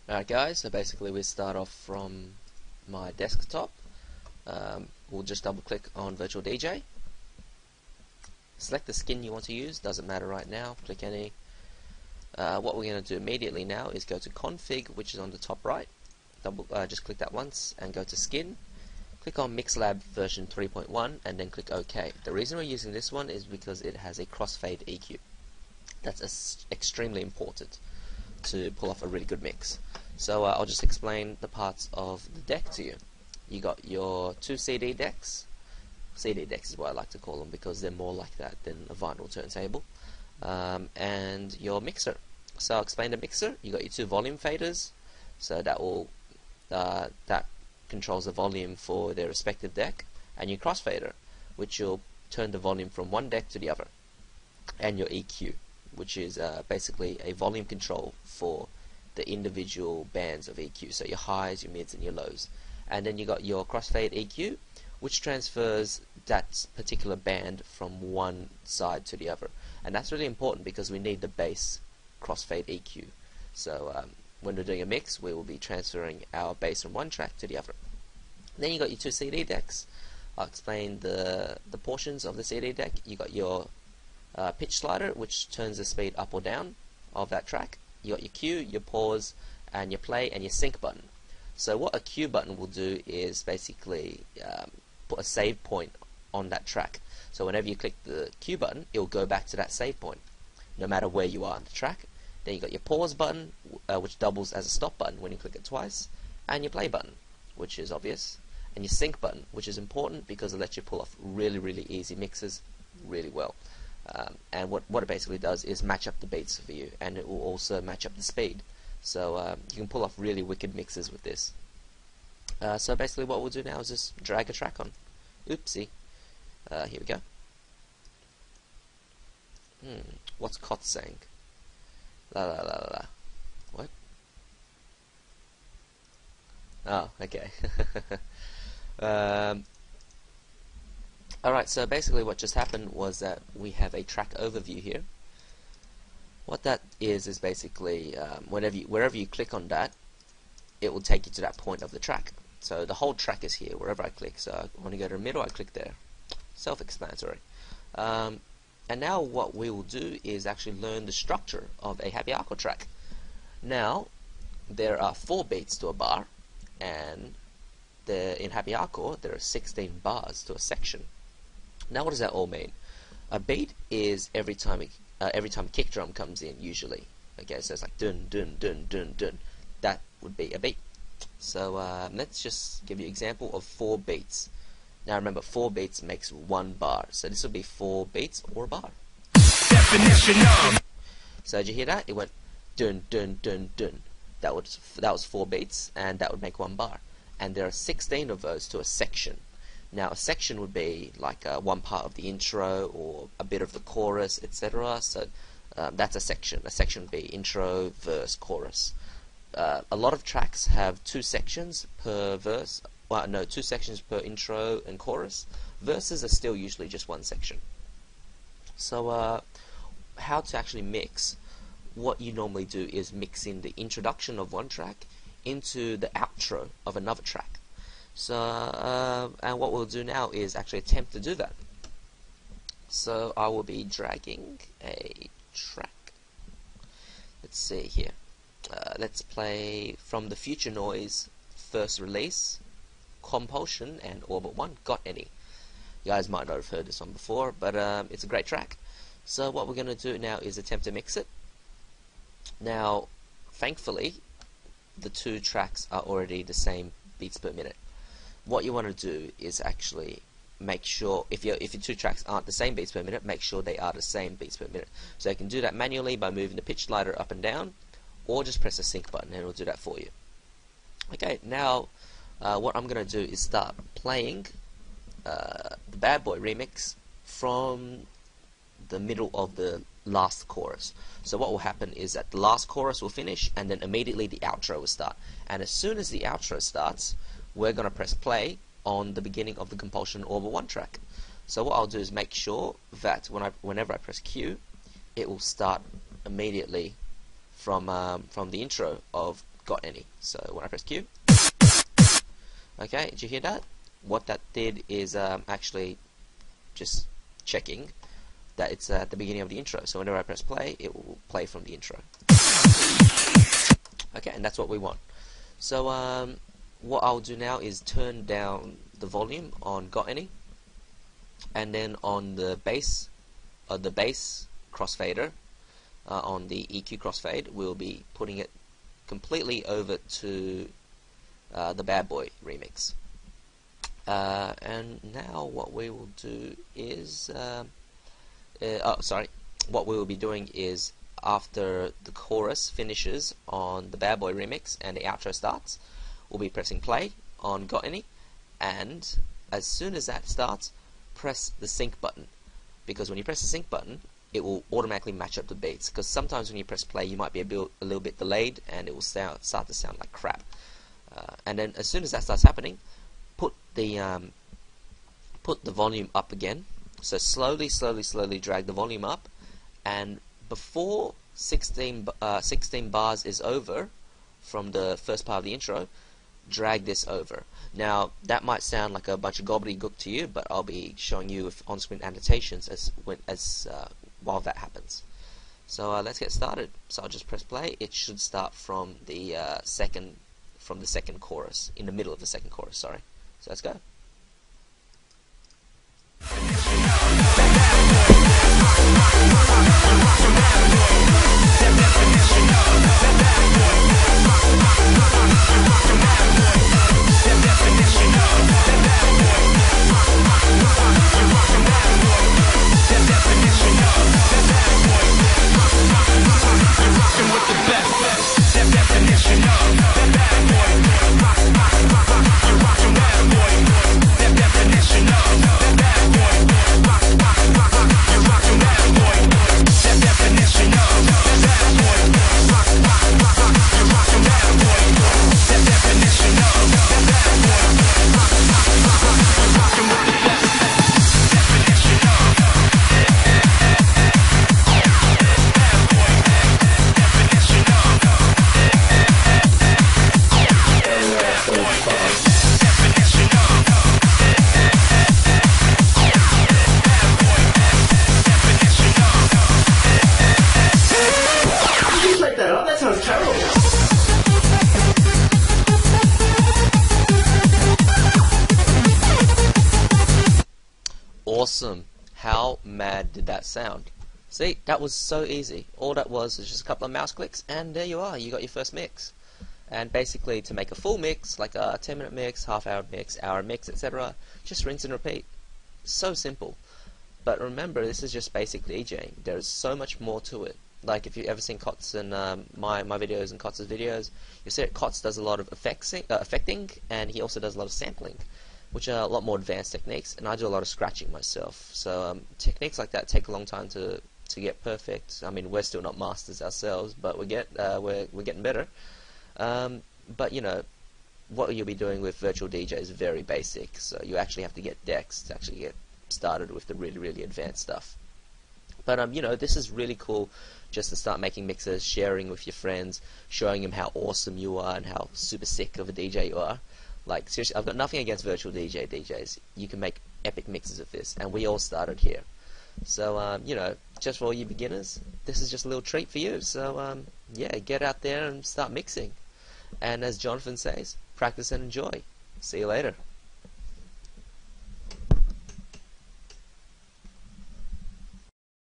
Alright guys, so basically we start off from my desktop. We'll just double click on Virtual DJ. Select the skin you want to use, doesn't matter right now, click any. What we're going to do immediately now is go to Config, which is on the top right. Just click that once and go to Skin. Click on Mixlab version 3.1 and then click OK. The reason we're using this one is because it has a crossfade EQ. That's extremely important to pull off a really good mix. So I'll just explain the parts of the deck to you. You got your two CD decks. CD decks is what I like to call them because they're more like that than a vinyl turntable. And your mixer. So I'll explain the mixer. You got your two volume faders. So that will that controls the volume for their respective deck, and your crossfader, which will turn the volume from one deck to the other, and your EQ, which is basically a volume control for the individual bands of EQ, so your highs, your mids, and your lows. And then you got your crossfade EQ, which transfers that particular band from one side to the other. And that's really important because we need the bass crossfade EQ. So when we're doing a mix, we will be transferring our bass from one track to the other. Then you got your two CD decks. I'll explain the portions of the CD deck. You got your pitch slider, which turns the speed up or down of that track. You got your cue, your pause, and your play, and your sync button. So what a cue button will do is basically put a save point on that track. So whenever you click the cue button, it will go back to that save point, no matter where you are on the track. Then you got your pause button, which doubles as a stop button when you click it twice, and your play button, which is obvious, and your sync button, which is important because it lets you pull off really easy mixes really well. And what it basically does is match up the beats for you, and it will also match up the speed. So you can pull off really wicked mixes with this. So basically what we'll do now is just drag a track on. Oopsie. Here we go. What's Cot saying? La la la la la. What? Oh, okay. Alright, so basically what just happened was that we have a track overview here. What that is basically wherever you click on that, it will take you to that point of the track. So the whole track is here wherever I click. So I want to go to the middle, I click there. Self-explanatory. And now what we will do is actually learn the structure of a happy hardcore track. Now there are 4 beats to a bar, and in happy hardcore there are 16 bars to a section. Now what does that all mean? A beat is every time a kick drum comes in, usually. Okay, so it's like dun dun dun dun dun. That would be a beat. So let's just give you an example of 4 beats. Now remember, 4 beats makes 1 bar. So this will be 4 beats or a bar. Definition of. So did you hear that? It went dun dun dun dun. That was 4 beats, and that would make 1 bar. And there are 16 of those to a section. Now a section would be like one part of the intro or a bit of the chorus, etc. So that's a section. A section would be intro, verse, chorus. A lot of tracks have 2 sections per verse. Well, no, 2 sections per intro and chorus. Verses are still usually just 1 section. So how to actually mix? What you normally do is mix in the introduction of one track into the outro of another track. So and what we'll do now is actually attempt to do that. So I will be dragging a track. Let's see here. Let's play from the Future Noise first release, Compulsion and Orbit 1, Got Any. You guys might not have heard this one before, but it's a great track. So what we're going to do now is attempt to mix it. Now, thankfully, the 2 tracks are already the same beats per minute. What you want to do is actually make sure, if your 2 tracks aren't the same beats per minute, make sure they are the same beats per minute. So you can do that manually by moving the pitch slider up and down, or just press the sync button and it'll do that for you. Okay, now what I'm going to do is start playing the Bad Boy remix from the middle of the last chorus. So what will happen is that the last chorus will finish, and then immediately the outro will start. And as soon as the outro starts, we're going to press play on the beginning of the Compulsion Orbit 1 track. So what I'll do is make sure that whenever I press Q, it will start immediately from the intro of got any. So when I press Q, okay, did you hear that? What that did is actually just checking that it's at the beginning of the intro. So whenever I press play, it will play from the intro. Okay, and that's what we want. So what I'll do now is turn down the volume on Got Any, and then on the bass crossfader, on the EQ crossfade, we'll be putting it completely over to the Bad Boy remix. And now what we will do is what we will be doing is, after the chorus finishes on the Bad Boy remix and the outro starts, we'll be pressing play on Got Any, and as soon as that starts, press the sync button, because when you press the sync button, it will automatically match up the beats, because sometimes when you press play you might be a little bit delayed and it will start to sound like crap. And then as soon as that starts happening, put the volume up again. So slowly drag the volume up, and before 16 bars is over from the first part of the intro, drag this over. Now that might sound like a bunch of gobbledygook to you, but I'll be showing you with on-screen annotations while that happens. So let's get started. So I'll just press play. It should start from the second chorus, in the middle of the second chorus. Sorry. So let's go. Awesome. How mad did that sound? See, that was so easy. All that was just a couple of mouse clicks, and there you are. You got your first mix. And basically, to make a full mix, like a 10-minute mix, half-hour mix, hour mix, etc., just rinse and repeat. So simple. But remember, this is just basic DJing. There's so much more to it. Like, if you've ever seen Kotz and my videos and Kotz's videos, you'll see that Kotz does a lot of affecting, and he also does a lot of sampling, which are a lot more advanced techniques, and I do a lot of scratching myself. So techniques like that take a long time to get perfect. I mean, we're still not masters ourselves, but we're getting better. But you know, what you'll be doing with virtual DJ is very basic. So you actually have to get decks to actually get started with the really advanced stuff. But you know, this is really cool, just to start making mixes, sharing with your friends, showing them how awesome you are and how super sick of a DJ you are. Like, seriously, I've got nothing against virtual DJs. You can make epic mixes of this, and we all started here. So, you know, just for all you beginners, this is just a little treat for you. So, yeah, get out there and start mixing. And as Jonathan says, practice and enjoy. See you later.